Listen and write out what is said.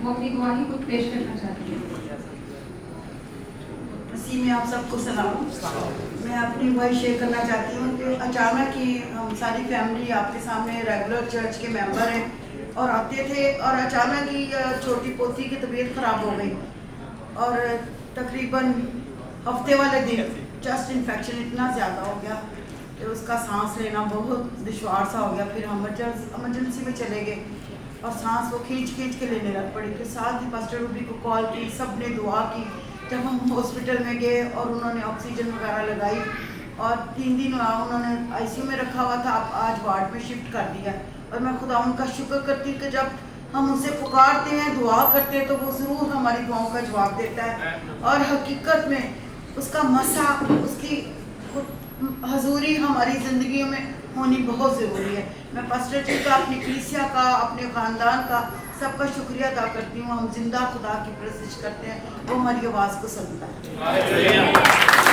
وہ اپنی گواہی خود پیش کرنا چاہتی ہیں۔ مسیح میں آپ سب کو سلام۔ میں اپنی گواہی شیئر کرنا چاہتی ہوں کہ اچانک ہی ہم ساری فیملی آپ کے سامنے ریگولر چرچ کے ممبر ہیں اور آتے تھے، اور اچانک ہی چھوٹی پوتی کی طبیعت خراب ہو گئی، اور تقریباً ہفتے والے دن چیسٹ انفیکشن اتنا زیادہ ہو گیا کہ اس کا سانس لینا بہت دشوار سا ہو گیا۔ پھر ہم ایمرجنسی میں چلے گئے اور سانس وہ کھینچ کے لینے لگ پڑی۔ پھر ساتھ ہی پاسٹر روبی کو کال کی، سب نے دعا کی۔ جب ہم ہاسپٹل میں گئے اور انہوں نے آکسیجن وغیرہ لگائی اور 3 دن انہوں نے آئی سی یو میں رکھا ہوا تھا، اب آج وارڈ میں شفٹ کر دیا۔ اور میں خدا ان کا شکر کرتی کہ جب ہم اسے پکارتے ہیں، دعا کرتے ہیں، تو وہ ضرور ہماری دعاؤں کا جواب دیتا ہے، اور حقیقت میں اس کا مسا، اس کی حضوری ہماری زندگیوں میں ہونی بہت ضروری ہے۔ میں پاسٹر جی کا، اپنی کلیسیا کا، اپنے خاندان کا، سب کا شکریہ ادا کرتی ہوں۔ ہم زندہ خدا کی پرستش کرتے ہیں، وہ ہماری آواز کو سنتا ہے۔